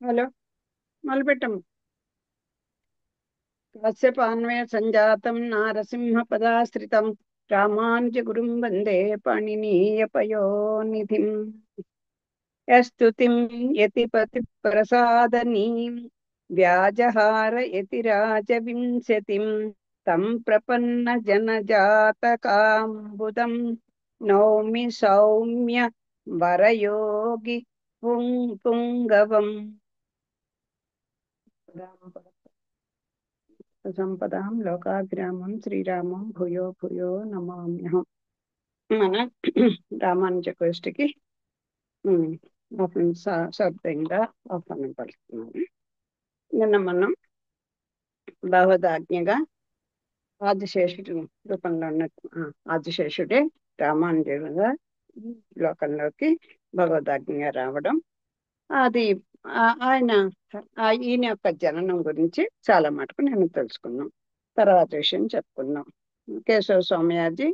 Hello, మొదలుపెట్టాం. కశ్యపాన్వయ సంజాతం నారసింహ పదాశ్రితం రామానుజగురుం వందే పాణినీయపయోనిధిం. యస్తుతిం యతిపతి ప్రసాదనీం వ్యాజహార యతిరాజవింశతిం తం ప్రపన్న జనజాతకాంబుదం నౌమి సౌమ్య వరయోగి పుంగవం. సంపదాం లోకాగ్రామం శ్రీరామం భూయో భూయో నమామ్యహం. మన రామానుజ గోష్ఠికి శబ్దంగా ఆహ్వానం పలుకుతున్నాను. నిన్న మనం భగవదాజ్ఞగా ఆదిశేషుడు రూపంలో ఉన్న ఆదిశేషుడే రామానుజుడుగా లోకంలోకి భగవదాజ్ఞగా రావడం, అది ఆయన ఈయన యొక్క జననం గురించి చాలా మటుకు నేను తెలుసుకున్నాం. తర్వాత విషయం చెప్పుకున్నాం. కేశవ స్వామియాజీ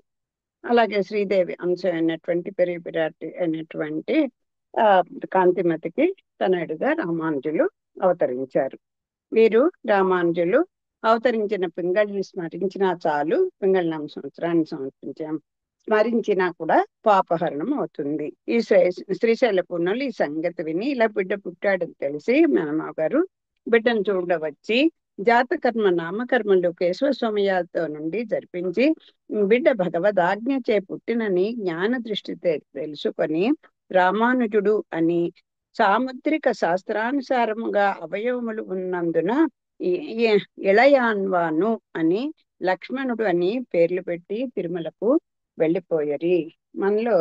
అలాగే శ్రీదేవి అంశమైనటువంటి పెరిపిరాటి అయినటువంటి కాంతిమతికి తనయుడుగా రామానుజులు అవతరించారు. వీరు రామానుజులు అవతరించిన పింగళిని స్మరించినా చాలు, పింగళి నామ సంవత్సరాన్ని స్మరించినా కూడా పాపహరణం అవుతుంది. ఈ శ్రీశైల పూర్ణులు ఈ సంగతి విని ఇలా బిడ్డ పుట్టాడని తెలిసి మేనమావ గారు బిడ్డను చూడవచ్చి జాతకర్మ నామకర్మలు కేశవస్వామియాతో నుండి జరిపించి బిడ్డ భగవదాజ్ఞ చే పుట్టినని జ్ఞాన దృష్టి తెలుసుకొని రామానుజుడు అని సాముద్రిక శాస్త్రానుసారముగా అవయవములు ఉన్నందున ఇళయాన్వాను అని లక్ష్మణుడు అని పేర్లు పెట్టి తిరుమలకు వెళ్ళిపోయారు. మనలో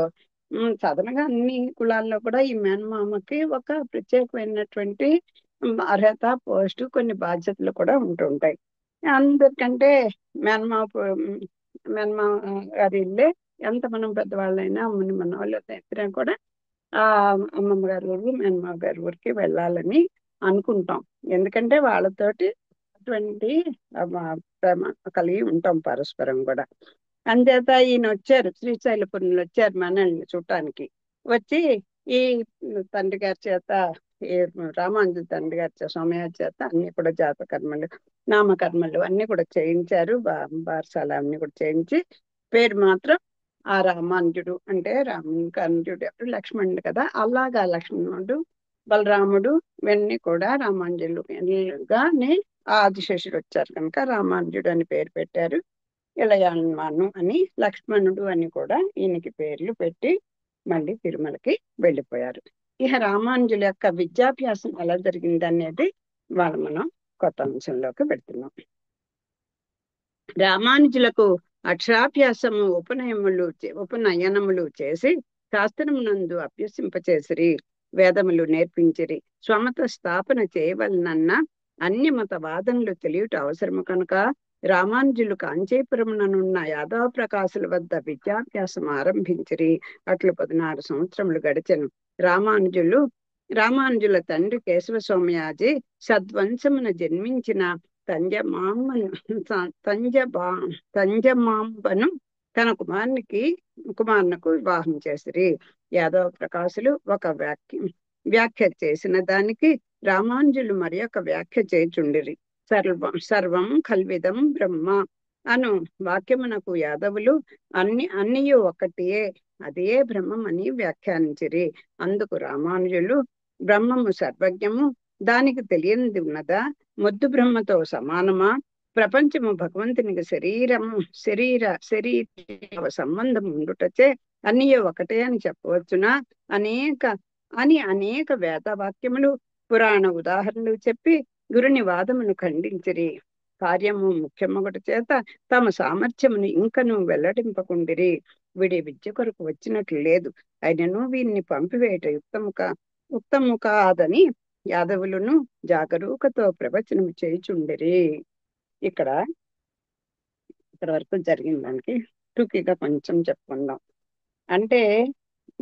సాధారణంగా అన్ని కులాల్లో కూడా ఈ మేనమామకి ఒక ప్రత్యేకమైనటువంటి అర్హత, పోస్టు, కొన్ని బాధ్యతలు కూడా ఉంటుంటాయి. అందరికంటే మేనమామ గారి ఇల్లే ఎంత మనం పెద్దవాళ్ళైనా అమ్మని మన వాళ్ళు ఎత్తినా కూడా ఆ అమ్మమ్మ గారి ఊరు మేనమామ గారి ఊరికి వెళ్ళాలని అనుకుంటాం. ఎందుకంటే వాళ్ళతోటి అటువంటి ప్రేమ కలిగి ఉంటాం పరస్పరం కూడా. అంచేత ఈయన వచ్చారు, శ్రీశైలపురంలో వచ్చారు మనల్ని చూడటానికి. వచ్చి ఈ తండ్రి గారి చేత, ఈ రామానుజు తండ్రి గారి చేత, సోమయాజి చేత అన్ని కూడా జాతకర్మలు నామకర్మలు అన్ని కూడా చేయించారు. బారసాల అన్ని కూడా చేయించి పేరు మాత్రం ఆ రామానుజుడు అంటే రామానుజుడు లక్ష్మణుడు కదా, అలాగా లక్ష్మణుడు బలరాముడు ఇవన్నీ కూడా రామానుజులుగానే ఆదిశేషుడు వచ్చారు కనుక రామానుజుడు అని పేరు పెట్టారు. ఇళయాన్మాను అని, లక్ష్మణుడు అని కూడా ఈయనకి పేర్లు పెట్టి మళ్ళీ తిరుమలకి వెళ్ళిపోయారు. ఇక రామానుజుల యొక్క విద్యాభ్యాసం ఎలా జరిగింది అనేది వాళ్ళు మనం కొత్త అంశంలోకి పెడుతున్నాం. రామానుజులకు అక్షరాభ్యాసము ఉపనయనములు చేసి శాస్త్రమునందు అభ్యసింపచేసిరి, వేదములు నేర్పించిరి. స్వమత స్థాపన చేయవలనన్న అన్యమత వాదనలు తెలియట అవసరము కనుక రామానుజులు కాంచీపురముననున్న యాదవ ప్రకాశుల వద్ద విద్యాభ్యాసం ఆరంభించిరి. అట్లు 16 సంవత్సరములు గడిచెను. రామానుజుల తండ్రి కేశవ స్వామియాజీ సద్వంశమున జన్మించిన తంజమాంబను తన కుమారునకు వివాహం చేసిరి. యాదవ ప్రకాశులు ఒక వ్యాఖ్య చేసిన దానికి రామానుజులు మరి ఒక వ్యాఖ్య చేచుండిరి. సర్వం కల్విదం బ్రహ్మ అను వాక్యమునకు యాదవులు అన్నియు ఒకటియే, అదే బ్రహ్మం అని వ్యాఖ్యానించిరి. అందుకు రామానుజులు బ్రహ్మము సర్వజ్ఞము, దానికి తెలియనిది ఉన్నదా, మొద్దు బ్రహ్మతో సమానమా, ప్రపంచము భగవంతునికి శరీర సంబంధం ఉండుటచే అన్నీ ఒకటే అని చెప్పవచ్చునా అనేక వేదవాక్యములు పురాణ ఉదాహరణలు చెప్పి గురుని వాదమును ఖండించిరి. కార్యము ముఖ్యమొకటి చేత తమ సామర్థ్యమును ఇంకను వెల్లడింపకుండిరి. వీడి విద్య కొరకు వచ్చినట్లు లేదు, అయినను వీరిని పంపివేయట ఉత్తము కాదని యాదవులను జాగరూకతో ప్రవచనము చేయుచుండిరి. ఇక్కడ వరకు జరిగిన దానికి టూకీగా కొంచెం చెప్పుకుందాం. అంటే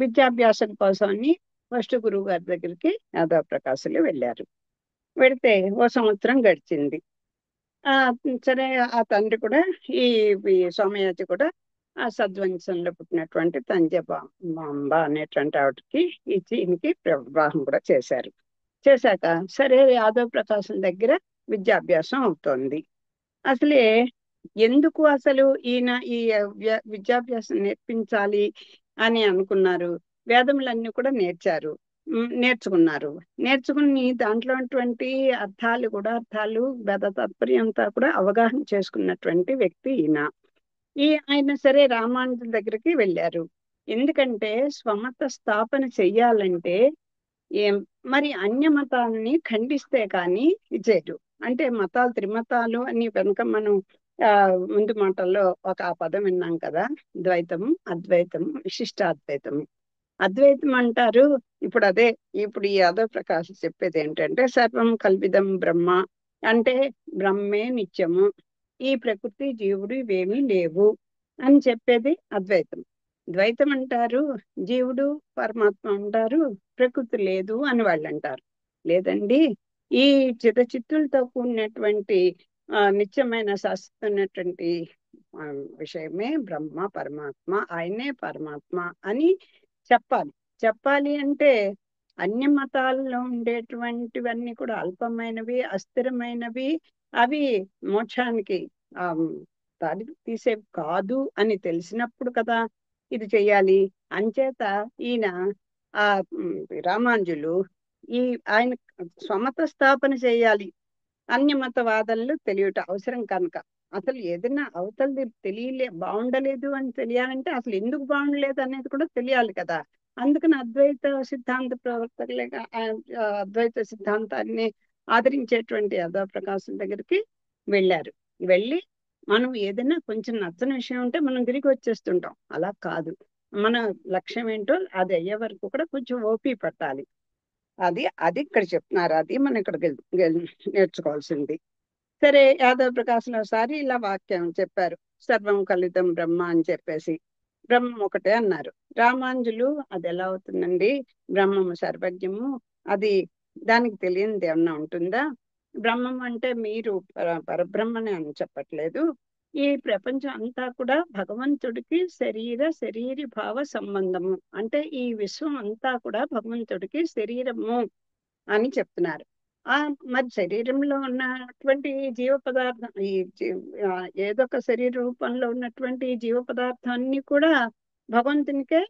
విద్యాభ్యాసం కోసమని ఫస్ట్ గురువు గారి దగ్గరికి యాదవ ప్రకాశులు వెళ్ళారు. వెళితే ఓ సంవత్సరం గడిచింది. సరే, ఆ తండ్రి కూడా ఈ సోమయాజి కూడా ఆ సద్వంశంలో పుట్టినటువంటి తంజమాంబ అనేటువంటి ఆవిడకి ఇచ్చి ఈయనకి వివాహం కూడా చేశారు. చేశాక సరే యాదవ్ ప్రకాశం దగ్గర విద్యాభ్యాసం అవుతోంది. అసలే ఎందుకు అసలు ఈయన ఈ విద్యాభ్యాసం నేర్పించాలి అని అనుకున్నారు? వేదములన్నీ కూడా నేర్చుకున్నారు. నేర్చుకుని దాంట్లో ఉన్నటువంటి అర్థాలు కూడా అర్థాలు వేద తాత్పర్యం అంతా కూడా అవగాహన చేసుకున్నటువంటి వ్యక్తి ఈయన. ఆయన సరే రామానుజుల దగ్గరికి వెళ్ళారు. ఎందుకంటే స్వమత స్థాపన చెయ్యాలంటే ఏం మరి అన్య మతాలని ఖండిస్తే కానీ ఇచ్చేయరు. అంటే మతాలు త్రిమతాలు అని వెనుక మనం ముందు మాటల్లో ఒక ఆ పదం విన్నాం కదా, ద్వైతము అద్వైతము విశిష్టాద్వైతము. అద్వైతం అంటారు. ఇప్పుడు అదే ఇప్పుడు ఈ యాదవ్ ప్రకాష్ చెప్పేది ఏంటంటే సర్వం కల్విదం బ్రహ్మ, అంటే బ్రహ్మే నిత్యము, ఈ ప్రకృతి జీవుడు ఇవేమీ లేవు అని చెప్పేది అద్వైతం. ద్వైతం అంటారు జీవుడు పరమాత్మ అంటారు, ప్రకృతి లేదు అని వాళ్ళు అంటారు. లేదండి, ఈ చిత్తచిత్తులతో కూడినటువంటి నిత్యమైన శాశ్వతమైనటువంటి విషయమే బ్రహ్మ పరమాత్మ, ఆయనే పరమాత్మ అని చెప్పాలి. చెప్పాలి అంటే అన్య మతాల్లో ఉండేటువంటివన్నీ కూడా అల్పమైనవి, అస్థిరమైనవి, అవి మోక్షానికి ఆ దారి తీసేవి కాదు అని తెలిసినప్పుడు కదా ఇది చెయ్యాలి. అంచేత ఈయన ఆ రామానుజులు ఈ ఆయన స్వమత స్థాపన చేయాలి. అన్యమతవాదాలు తెలియట అవసరం కనుక, అసలు ఏదైనా అవతలది బాగుండలేదు అని తెలియాలంటే అసలు ఎందుకు బాగుండలేదు అనేది కూడా తెలియాలి కదా. అందుకని అద్వైత సిద్ధాంత ప్రవర్తకులుగా అద్వైత సిద్ధాంతాన్ని ఆదరించేటువంటి యాదవ ప్రకాశం దగ్గరికి వెళ్ళారు. వెళ్ళి మనం ఏదైనా కొంచెం నచ్చని విషయం ఉంటే మనం తిరిగి వచ్చేస్తుంటాం. అలా కాదు, మన లక్ష్యం ఏంటో అది అయ్యే వరకు కూడా కొంచెం ఓపి పట్టాలి. అది అది ఇక్కడ చెప్తున్నారు. అది మనం ఇక్కడ నేర్చుకోవాల్సింది. సరే యాదవ్ ప్రకాశం ఒకసారి ఇలా వాక్యం చెప్పారు, సర్వం కలితం బ్రహ్మ అని చెప్పేసి బ్రహ్మం ఒకటే అన్నారు. రామానుజులు అది ఎలా అవుతుందండి, బ్రహ్మము సర్వజ్ఞము, అది దానికి తెలియనిది ఏమన్నా ఉంటుందా? బ్రహ్మం అంటే మీరు పరబ్రహ్మని అని చెప్పట్లేదు. ఈ ప్రపంచం అంతా కూడా భగవంతుడికి శరీరి భావ సంబంధము, అంటే ఈ విశ్వం అంతా కూడా భగవంతుడికి శరీరము అని చెప్తున్నారు. మరి శరీరంలో ఉన్నటువంటి జీవ పదార్థం ఏదో ఒక శరీర రూపంలో ఉన్నటువంటి జీవ పదార్థాన్ని కూడా భగవంతునికే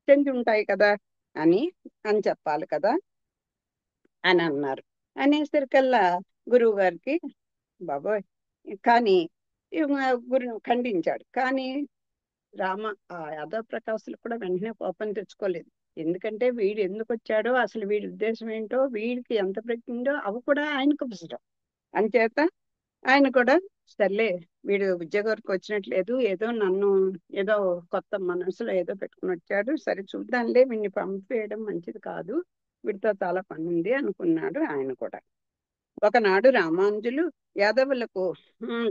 చెంది ఉంటాయి కదా అని అని చెప్పాలి కదా అని అన్నారు. అనేసరికల్లా గురువు గారికి బాబోయ్, కానీ గురువు ఖండించాడు. కానీ యాదవ్ ప్రకాశులు కూడా వెంటనే కోపం తెచ్చుకోలేదు. ఎందుకంటే వీడు ఎందుకు వచ్చాడో, అసలు వీడి ఉద్దేశం ఏంటో, వీడికి ఎంత ప్రజ్ఞ అవి కూడా ఆయనకు అవసరం. అంచేత ఆయన కూడా సర్లే వీడు విద్య కొరకు వచ్చినట్లేదు, ఏదో కొత్త మనసులో ఏదో పెట్టుకుని వచ్చాడు, సరే చూద్దాంలే, వీడిని పంపేయడం మంచిది కాదు, వీడితో చాలా పని ఉంది అనుకున్నాడు ఆయన కూడా. ఒకనాడు రామానుజులు యాదవులకు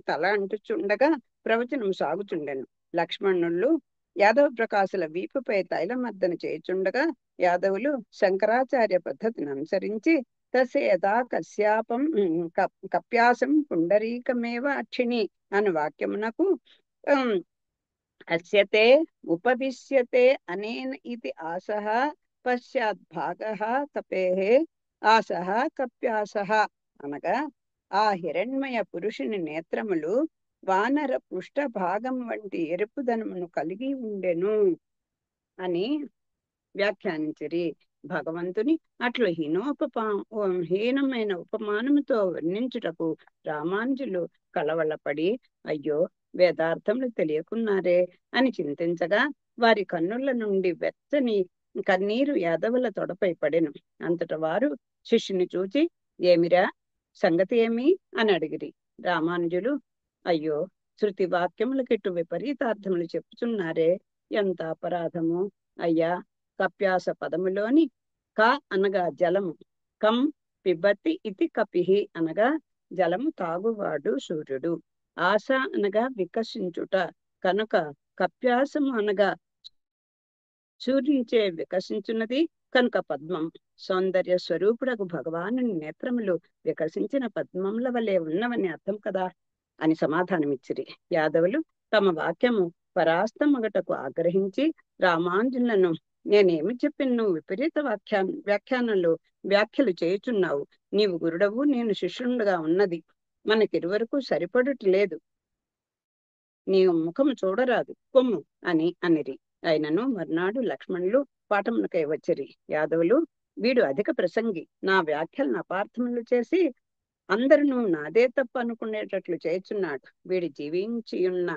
తల అంటుచుండగా ప్రవచనం సాగుచుండెను. లక్ష్మణులు యాదవ ప్రకాశుల వీపుపై తైలమర్దన చేయుచుండగా యాదవులు శంకరాచార్య పద్ధతిని అనుసరించి తసేదా కశ్యాపం కప్యాసం పుండరీకమేవ అక్షిణి అను వాక్యమునకు అస్యతే ఉపవిశ్యతే అనేన ఇది ఆసః పశ్చాత్ భాగః కపేః ఆసః కప్యాసః అనగా ఆ హిరణ్మయ పురుషుని నేత్రములు వానర పృష్ఠ భాగం వంటి ఎరుపుదనమును కలిగి ఉండెను అని వ్యాఖ్యానించిరి. భగవంతుని అట్లు హీనమైన ఉపమానముతో వర్ణించుటకు రామానుజులు కలవళ్ళపడి అయ్యో వేదార్థములు తెలియకున్నారే అని చింతించగా వారి కన్నుల నుండి వెచ్చని కన్నీరు యాదవుల తొడపై పడెను. అంతట వారు శిష్యుని చూచి ఏమిరా సంగతి ఏమి అని అడిగిరి. రామానుజులు అయ్యో శృతి వాక్యములకిట్టు విపరీతార్థములు చెప్పుచున్నారే, ఎంత అపరాధము అయ్యా. కప్యాస పదములోని క అనగా జలము, కం పిబతి ఇతి కపిహి అనగా జలము తాగువాడు సూర్యుడు, ఆశ అనగా వికసించుట కనుక కప్యాసము అనగా సూర్యునిచే వికసించున్నది కనుక పద్మం. సౌందర్య స్వరూపుడకు భగవాను నేత్రములు వికసించిన పద్మముల వలె ఉన్నవని అర్థం కదా అని సమాధానమిచ్చిరి. యాదవులు తమ వాక్యము పరాస్తమగటకు ఆగ్రహించి రామానుజులను నేనేమి చెప్పిన నువ్వు విపరీత వ్యాఖ్యలు చేయుచున్నావు. నీవు గురుడవు, నేను శిష్యుండగా ఉన్నది మనకిరువరకు సరిపడట్లేదు. నీ ముఖము చూడరాదు, కొమ్ము అని అనిరి. అయినను మర్నాడు లక్ష్మణులు పాఠమునకై వచ్చిరి. యాదవులు, వీడు అధిక ప్రసంగి, నా వ్యాఖ్యలను అపార్థములు చేసి అందరూ నాదే తప్పు అనుకునేటట్లు చేయుచున్నాడు. వీడు జీవించి ఉన్న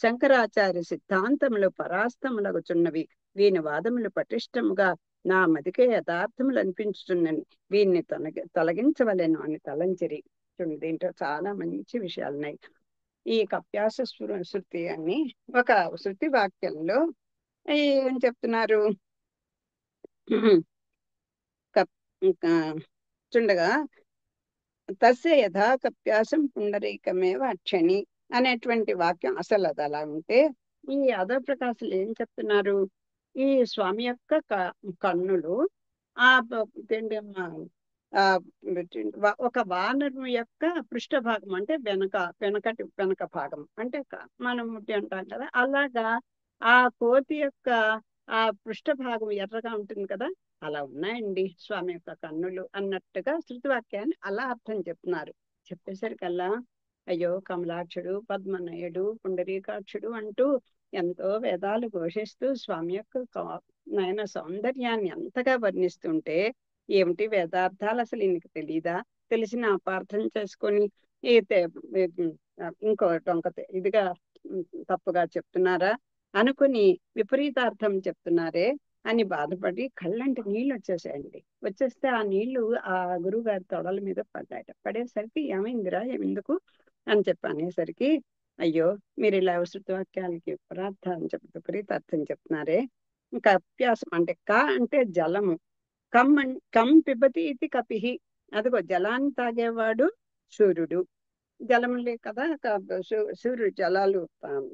శంకరాచార్య సిద్ధాంతములు పరాస్తములగుచున్నవి. వీని వాదములు పటిష్టముగా నా మదికే యథార్థములు అనిపించుచున్నని వీన్ని తొలగించవలెను అని తలంచిరి. చూడండి, దీంట్లో చాలా మంచి విషయాలున్నాయి. ఈ కప్యాస శృతి అని ఒక శృతి వాక్యంలో ఏం చెప్తున్నారు? చుండగా తస్య యథా కప్యాసం పుండరీకమేవ అక్షణి అనేటువంటి వాక్యం అసలు అది అలా ఉంటే, ఈ యాదవ ప్రకాశులు ఏం చెప్తున్నారు? ఈ స్వామి యొక్క కన్నులు ఆ ఒక వానరు యొక్క పృష్ఠభాగం అంటే వెనక భాగం అంటే మనం ముట్టి అంటాం కదా, అలాగా ఆ కోతి యొక్క ఆ పృష్ఠభాగం ఎర్రగా ఉంటుంది కదా, అలా ఉన్నాయండి స్వామి యొక్క కన్నులు అన్నట్టుగా శృతివాక్యాన్ని అలా అర్థం చెప్తున్నారు. చెప్పేసరికల్లా అయ్యో కమలాక్షుడు, పద్మనయుడు, పుండరీకాక్షుడు అంటూ ఎంతో వేదాలు ఘోషిస్తూ స్వామి యొక్క నయన సౌందర్యాన్ని అంతగా వర్ణిస్తుంటే, ఏమిటి వేదార్థాలు అసలు ఈయనకి తెలీదా? తెలిసిన అపార్థం చేసుకొని ఇంకో ఇదిగా తప్పుగా చెప్తున్నారా అనుకుని విపరీతార్థం చెప్తున్నారే అని బాధపడి కళ్ళంటి నీళ్ళు వచ్చేసాయండి. వచ్చేస్తే ఆ నీళ్లు ఆ గురువు గారి తొడల మీద పడ్డాయట. పడేసరికి ఏమైందిరా, ఏమెందుకు అని అనేసరికి, అయ్యో మీరు ఇలా శృతివాక్యాలకి విపరీతార్థం చెప్తున్నారే. ఇంకా అభ్యాసం అంటే అంటే జలము, కం పిబతి ఇది కపిహి, అదిగో జలాన్ని తాగేవాడు సూర్యుడు. జలములే కదా సూర్యుడు జలాలు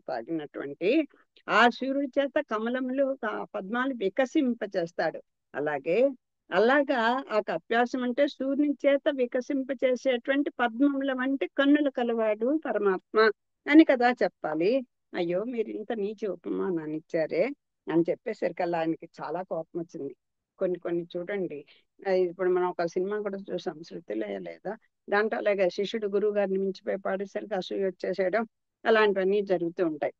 తాగినటువంటి ఆ సూర్యుడి చేత కమలములు పద్మాలు వికసింపచేస్తాడు. అలాగా ఆ కప్యాసం అంటే సూర్యుని చేత వికసింపచేసేటువంటి పద్మముల వంటి కన్నులు కలవాడు పరమాత్మ అని కదా చెప్పాలి. అయ్యో మీరు ఇంత నీచ ఉపమానాన్ని ఇచ్చారే అని చెప్పేసరికల్లా ఆయనకి చాలా కోపం వచ్చింది. కొన్ని చూడండి, ఇప్పుడు మనం ఒక సినిమా కూడా చూసాం, శృతిలయ లేదా, దాంట్లో అలాగే శిష్యుడు గురువు గారిని మించిపోయి పాడేసరికి అసూయ వచ్చేసేయడం, అలాంటివన్నీ జరుగుతూ ఉంటాయి.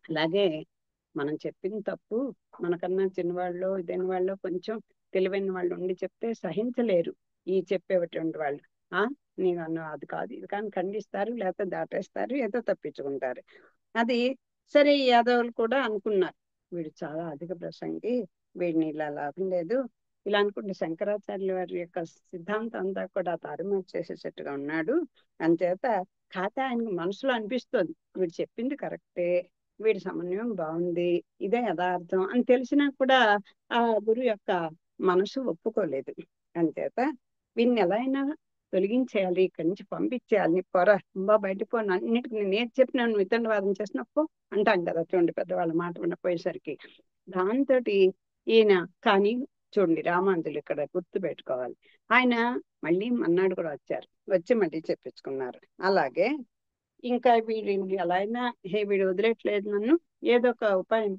అలాగే మనం చెప్పిన తప్పు మనకన్నా చిన్నవాళ్ళు ఇదైన వాళ్ళు కొంచెం తెలివైన వాళ్ళు ఉండి చెప్తే సహించలేరు ఈ చెప్పేటువంటి వాళ్ళు. నేను అన్న అది కాదు ఇది కానీ ఖండిస్తారు, లేకపోతే దాటేస్తారు, ఏదో తప్పించుకుంటారు. అది సరే. యాదవులు కూడా అనుకున్నారు, వీడు చాలా అధిక ప్రసంగి, వీడిని ఇలా లాభం లేదు ఇలా అనుకుంటే శంకరాచార్యుల వారి యొక్క సిద్ధాంతం అంతా కూడా తారుమారు చేసేటట్టుగా ఉన్నాడు. అంచేత ఖాతా ఆయనకు మనసులో అనిపిస్తుంది, వీడు చెప్పింది కరెక్టే, వీడి సమన్వయం బాగుంది, ఇదే యథార్థం అని తెలిసినా కూడా ఆ గురువు యొక్క మనసు ఒప్పుకోలేదు. అంచేత వీడిని ఎలా అయినా తొలగించేయాలి, ఇక్కడి నుంచి పంపించేయాలి, బయటకు పోను, అన్నిటికీ నేను ఏది చెప్పినా నువ్వు వితండవాదం చేసినప్పు అంటాం కదా చూడండి పెద్దవాళ్ళ మాట వినపోయేసరికి. దాంతో ఈయన కానీ చూడండి రామాంజులు ఇక్కడ గుర్తు పెట్టుకోవాలి, ఆయన మళ్ళీ మన్నాడు కూడా వచ్చి మళ్ళీ చెప్పించుకున్నారు. అలాగే ఇంకా వీడిని ఎలా అయినా వీడు వదిలేట్లేదు నన్ను, ఏదో ఒక ఉపాయం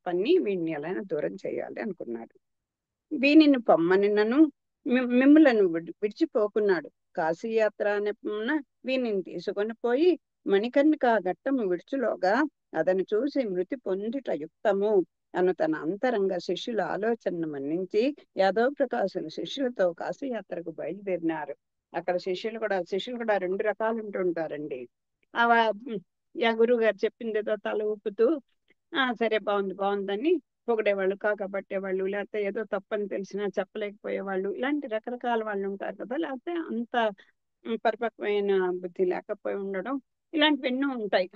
పన్ని వీడిని ఎలా అయినా దూరం చేయాలి అనుకున్నాడు. వీనిని పొమ్మనినను మిమ్ములను విడిచిపోకున్నాడు. కాశీయాత్ర నెపమున వీనిని తీసుకొని పోయి మణికర్ణిక ఘట్టము విడుచులోగా అతను చూసి మృతి పొందుట యుక్తము అను తన అంతరంగ శిష్యుల ఆలోచనను మన్నించి యాదవ ప్రకాశులు శిష్యులతో కాశీయాత్రకు బయలుదేరినారు. అక్కడ శిష్యులు కూడా 2 రకాలు ఉంటుంటారండి. గురువు గారు చెప్పింది ఏదో తల ఊపుతూ సరే బాగుందని పొగిడేవాళ్ళు, కాకపట్టేవాళ్ళు, లేకపోతే ఏదో తప్పని తెలిసినా చెప్పలేకపోయేవాళ్ళు, ఇలాంటి రకరకాల వాళ్ళు ఉంటారు కదా. లేకపోతే అంత పరిపక్వమైన బుద్ధి లేకపోయి ఉండడం, ఇలాంటివి ఎన్నో ఉంటాయి.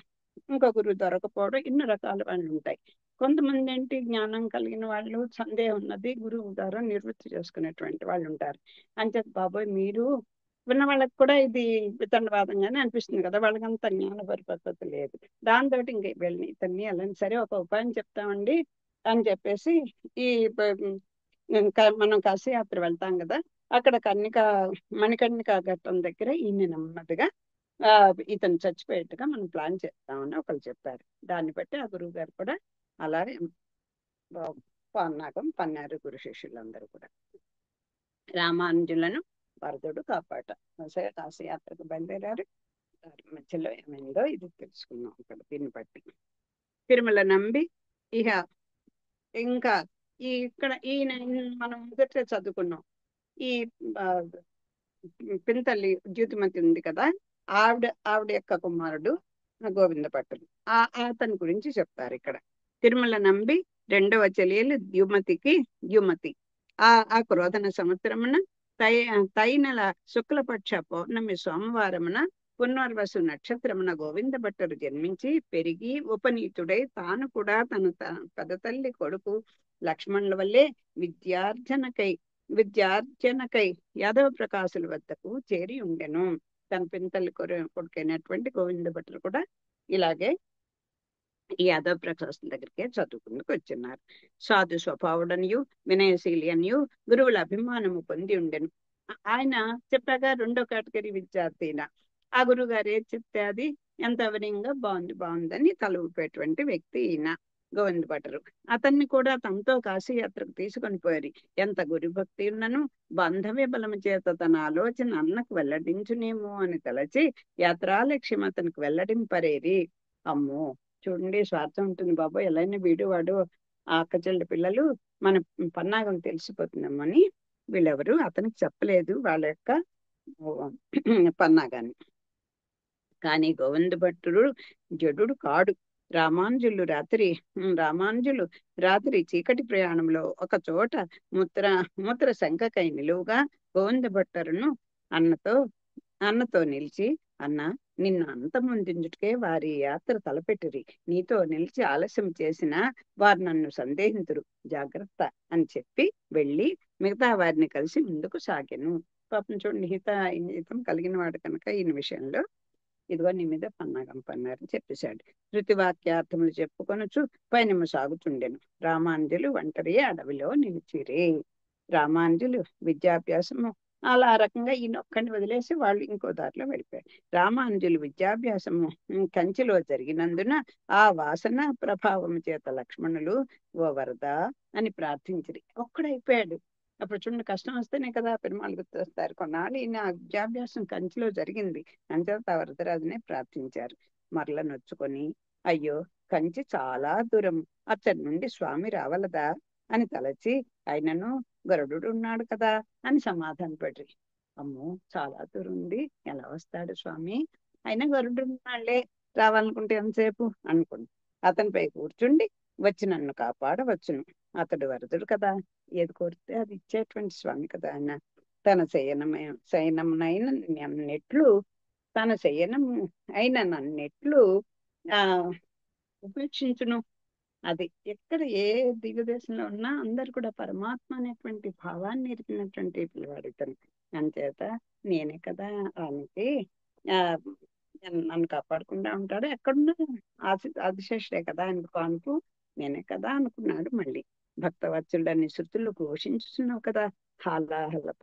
ఇంకో గురువు దొరకపోవడం, ఎన్నో రకాల వాళ్ళు ఉంటాయి. కొంతమంది ఏంటి జ్ఞానం కలిగిన వాళ్ళు, సందేహం ఉన్నది గురువు ద్వారా నివృత్తి చేసుకునేటువంటి వాళ్ళు ఉంటారు. అంచేత బాబోయ్ మీరు ఉన్న వాళ్ళకి కూడా ఇది వితండవాదంగానే అనిపిస్తుంది కదా, వాళ్ళకంత జ్ఞాన పరిపక్వత లేదు. దాంతో ఇంక వెళ్ళి ఇతన్ని వెళ్ళని సరే ఒక ఉపాయం చెప్తామండి అని చెప్పేసి ఈ మనం కాశీయాత్ర వెళ్తాం కదా, అక్కడ మణికర్ణిక ఘట్టం దగ్గర ఈయన నెమ్మదిగా ఇతను చచ్చిపోయేట్టుగా మనం ప్లాన్ చేస్తామని ఒకరు చెప్పారు. దాన్ని బట్టి ఆ గురువు గారు కూడా అలాగే పన్నాగం పన్నారు గురు శిష్యులందరూ కూడా. రామానుజులను వరదుడు కాపాట కాశీయాత్రకు బయలుదేరారు. దారి మధ్యలో ఏమైందో ఇది తెలుసుకున్నాం ఇక్కడ దీన్ని బట్టి. తిరుమల నంబి ఇహ ఇంకా ఇక్కడ ఈయన మనం మొదట చదువుకున్నాం. ఈ పింతల్లి ద్యుతిమతి ఉంది కదా, ఆవిడ యొక్క కుమారుడు గోవింద భట్టులు. అతని గురించి చెప్తారు ఇక్కడ. తిరుమల నంబి రెండవ చెల్లెలు ద్యుమతి. ఆ క్రోధన సంవత్సరమున తైనల శుక్లపక్ష పౌర్ణమి సోమవారమున పునర్వసు నక్షత్రమున గోవింద భట్టరు జన్మించి పెరిగి ఉపనీతుడై తాను కూడా తన పెదతల్లి కొడుకు లక్ష్మణుల వల్లే విద్యార్జనకై యాదవ ప్రకాశుల వద్దకు చేరి ఉండెను. తన పింతల్లి కొడుకైనటువంటి గోవింద భట్టరు కూడా ఇలాగే ఈ యాదవ ప్రకాశుల దగ్గరికే చదువుకుందుకు వచ్చిన్నారు. సాధు స్వభావుడనియు వినయశీలి అనియు గురువుల అభిమానము పొంది ఉండెను. ఆయన చెప్పాక రెండో కేటగిరీ విద్యార్థిన ఆ గురువు గారు ఏది చెప్తే అది ఎంత వినయంగా బాగుందని తల ఊపేటువంటి వ్యక్తి ఈయన గోవింద భట్టరు. అతన్ని కూడా తమతో కాశీయాత్రకు తీసుకొని పోయారు. ఎంత గురుభక్తి ఉన్నను బంధవ్య బలము చేత తన ఆలోచన అన్నకు వెల్లడించునేమో అని తలచి యాత్రాలక్ష్యం అతనికి వెల్లడింపరేరి. అమ్మో, చూడండి స్వార్థం ఉంటుంది బాబు. ఎలా అయినా వాడు ఆ అక్కచెల్లి పిల్లలు మన పన్నాగం తెలిసిపోతుందేమని వీళ్ళెవరు అతనికి చెప్పలేదు వాళ్ళ యొక్క పన్నాగాన్ని. కానీ గోవింద భట్టుడు జడుడు కాడు. రామానుజులు రాత్రి చీకటి ప్రయాణంలో ఒక చోట మూత్ర శంకకై నిలువుగా గోవింద భట్టరును అన్నతో నిలిచి, అన్న, నిన్ను అంతమొందించుటకే వారి యాత్ర తలపెట్టిరి. నీతో నిలిచి ఆలస్యం చేసినా వారు నన్ను సందేహింతురు, జాగ్రత్త అని చెప్పి వెళ్ళి మిగతా వారిని కలిసి ముందుకు సాగాను. పాపం చూడండి, హితం కలిగిన వాడు కనుక ఈయన విషయంలో ఇదిగో నీ మీద పన్నాగం పన్నారని చెప్పేశాడు. ధృతివాక్యార్థములు చెప్పుకొనొచ్చు పైనము సాగుతుండెను. రామానుజులు ఒంటరి అడవిలో నిలిచిరే. రామానుజులు విద్యాభ్యాసము అలా రకంగా ఈయన ఒక్కడిని వదిలేసి వాళ్ళు ఇంకో దారిలో వెళ్ళిపోయారు. రామానుజులు విద్యాభ్యాసము కంచిలో జరిగినందున ఆ వాసన ప్రభావం చేత లక్ష్మణులు ఓ వరద అని ప్రార్థించిరి. ఒక్కడైపోయాడు. అప్పుడు చూడండి, కష్టం వస్తేనే కదా పెరుమాళ్ళు గుర్తొస్తారు. కొన్నాళ్ళు ఈయన విద్యాభ్యాసం కంచిలో జరిగింది. అంచేత వరదరాజునే ప్రార్థించారు. మరల నొచ్చుకొని, అయ్యో, కంచి చాలా దూరం, అతడి నుండి స్వామి రావలదా అని తలచి, ఆయనను గరుడు ఉన్నాడు కదా అని సమాధానపడ్రి. అమ్మో, చాలా దూరం ఉంది, ఎలా వస్తాడు స్వామి? అయినా గరుడు ఉన్నాళ్లే, రావాలనుకుంటే ఎంతసేపు అనుకోండి. అతనిపై కూర్చుండి వచ్చి నన్ను కాపాడవచ్చును. అతడు వరదుడు కదా, ఏది కోరితే అది ఇచ్చేటువంటి స్వామి కదా. ఆయన తన శయనం అయిన నన్నెట్లు ఆ ఉపేక్షించును. అది ఎక్కడ ఏ దివ్యదేశంలో ఉన్నా అందరు కూడా పరమాత్మ అనేటువంటి భావాన్ని ఎరిగినటువంటి పిల్లవాడు ఇతను. అంచేత నేనే కదా ఆయనకి ఆ నన్ను కాపాడుకుంటా ఉంటాడు. ఎక్కడున్నా ఆదిశేషుడే కదా ఆయనకు కానుకు, నేనే కదా అనుకున్నాడు. మళ్ళీ భక్తవత్సలుడని శృతులు ఘోషించుతున్నావు కదా,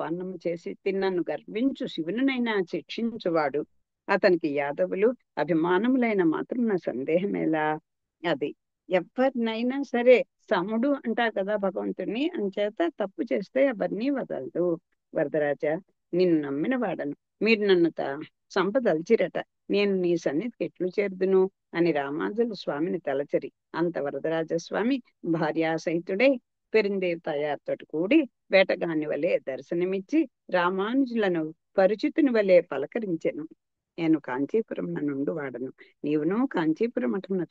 పానం చేసి తిన్నను గర్వించు శివునైనా శిక్షించువాడు. అతనికి యాదవులు అభిమానములైన మాత్రం నా సందేహమేలా. అది ఎవరినైనా సరే సముడు అంటారు కదా భగవంతుడిని. అంచేత తప్పు చేస్తే ఎవరిని వదలదు. వరదరాజా, నిన్ను నమ్మిన వాడను, మీరు నన్ను సంపదల్చిరట, నేను నీ సన్నిధికి ఎట్లు చేరుదును అని రామానుజులు స్వామిని తలచరి. అంత వరదరాజస్వామి భార్యాసహితుడై పెరిందేవతాయార్తోటి కూడి వేటగాని వలె దర్శనమిచ్చి రామానుజులను పరిచితుని వలె పలకరించెను. నేను కాంచీపురం నుండు వాడను, నీవును కాంచీపురం అటున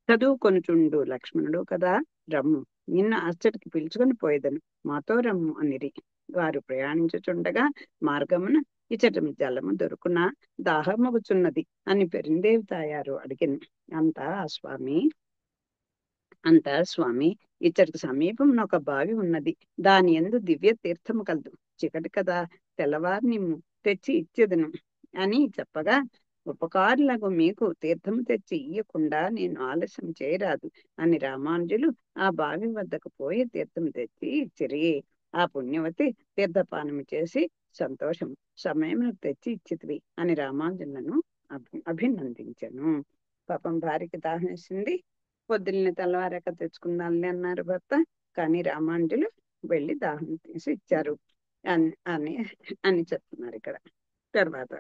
చదువుకొనుచుండు లక్ష్మణుడు కదా, రమ్ము, నిన్ను అచ్చటికి పిలుచుకొని పోయేదను, మాతో రమ్ము అనిరి. వారు ప్రయాణించుచుండగా మార్గమున ఇచ్చట జలము దొరుకునా, దాహమగుచున్నది అని పెరిందేవి తాయారు అడిగిన. అంతా స్వామి, ఇచ్చటికి సమీపంలో ఒక బావి ఉన్నది, దాని యందు దివ్య తీర్థము కలదు, చికటి కదా, తెల్లవారిని తెచ్చి ఇచ్చేదను అని చెప్పగా, ఉపకారులకు మీకు తీర్థము తెచ్చి ఇయ్యకుండా నేను ఆలస్యం చేయరాదు అని రామానుజులు ఆ బావి వద్దకు పోయి తీర్థం తెచ్చి ఇచ్చిరి. ఆ పుణ్యవతి తీర్థపానము చేసి సంతోషం, సమయంలో తెచ్చి ఇచ్చితివి అని రామానుజులను అభినందించను. పాపం భార్యకి దాహం వేసింది, పొద్దున్నే తెల్లవారాక తెచ్చుకుందాంలే అన్నారు భర్త. కానీ రామానుజులు వెళ్ళి దాహం తీసి ఇచ్చారు అని అని అని చెప్తున్నారు ఇక్కడ తర్వాత.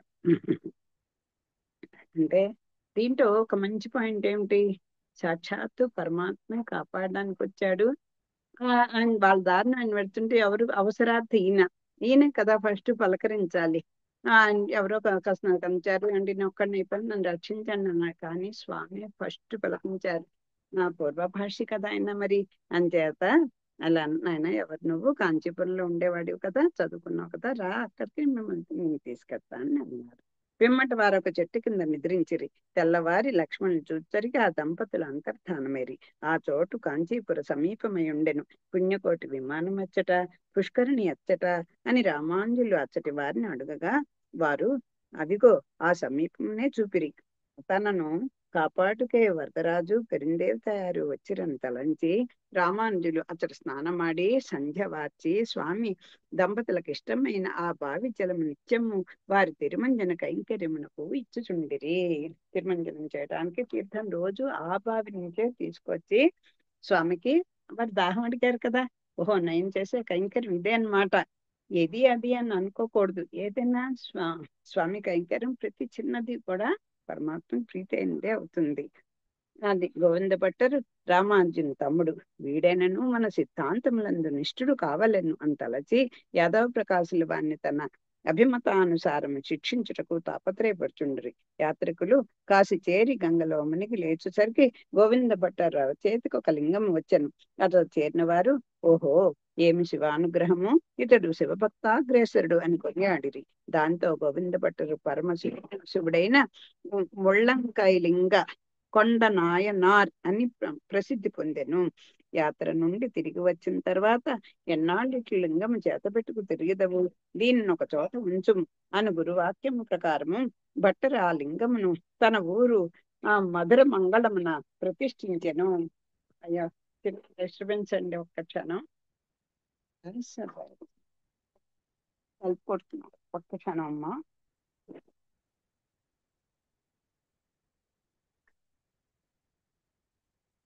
అంటే దీంట్లో ఒక మంచి పాయింట్ ఏమిటి? సాక్షాత్తు పరమాత్మ కాపాడడానికి వచ్చాడు. ఆయన వాళ్ళ దారిని ఆయన పెడుతుంటే ఎవరు అవసరార్థి ఈయన కదా ఫస్ట్ పలకరించాలి. ఎవరో కృష్ణాకరించారు అంటే నేను ఒక్కడిని అయిపోయి నన్ను రక్షించండి అన్నారు. కానీ స్వామి ఫస్ట్ పలకరించారు. నా పూర్వభాషి కదా ఆయన మరి. అంచేత అలా ఆయన ఎవరు నువ్వు కాంచీపురంలో ఉండేవాడివి కదా, చదువుకున్నావు కదా, రా అక్కడికి మిమ్మల్ని నేను తీసుకెళ్తా అని అన్నారు. పిమ్మట వారు ఒక చెట్టు కింద నిద్రించిరి. తెల్లవారి లక్ష్మణుని చూచరికి ఆ దంపతులు అంతర్ధానమేరి. ఆ చోటు కాంచీపుర సమీపమై ఉండెను. పుణ్యకోటి విమానం అచ్చట, పుష్కరిణి అచ్చట అని రామాంజులు అచ్చటి వారిని అడుగగా వారు అదిగో ఆ సమీపంనే చూపిరి. తనను కాపాటుకే వరదరాజు పెరిందేవి తయారు వచ్చిరని తలంచి రామానుజులు అచ్చట స్నానమాడి సంధ్య వార్చి స్వామి దంపతులకు ఇష్టమైన ఆ బావి జలము నిత్యము వారి తిరుమంజన కైంకర్యమునకు ఇచ్చుచుండిరి. తిరుమంజనం చేయడానికి తీర్థం రోజు ఆ బావి నుంచే తీసుకొచ్చి స్వామికి వారు దాహం అడిగారు కదా, ఓహో నయం చేసే కైంకర్యం ఇదే అన్నమాట. ఇది అది అని అనుకోకూడదు. ఏదైనా స్వామి కైంకర్యం ప్రతి చిన్నది కూడా పరమాత్మ ప్రీతి అయినదే అవుతుంది. అది గోవింద భట్టరు రామానుజుని తమ్ముడు, వీడైనను మన సిద్ధాంతములందు నిష్ఠుడు కావలను అని తలచి యాదవ ప్రకాశులు వారిని తన అభిమతానుసారము శిక్షించుటకు తాపత్రయపడుచుండ్రి. యాత్రికులు కాసి చేరి గంగలో మునిగి లేచుసరికి గోవింద భట్టర్ చేతికి ఒక లింగం వచ్చెను. అతడు చేరిన వారు ఓహో ఏమి శివానుగ్రహము, ఇతడు శివభక్తాగ్రేసరుడు అని కొనియాడిరి. దాంతో గోవింద భట్టరు పరమ శివుడైన ముళ్ళంకాయ లింగ కొండ నాయనార్ అని ప్రసిద్ధి పొందెను. యాత్ర నుండి తిరిగి వచ్చిన తర్వాత ఎన్నాళ్ళకి లింగము చేత పెట్టుకు తిరిగిదవు, దీనిని ఒక చోట ఉంచు అని గురువాక్యము ప్రకారము భట్టరు ఆ లింగమును తన ఊరు ఆ మధుర మంగళమున ప్రతిష్ఠించెను. అయ్యా డిస్టర్బెన్స్ అండి, ఒక్క క్షణం కలుపుకొడుతున్నాడు, ఒక్క క్షణం అమ్మా.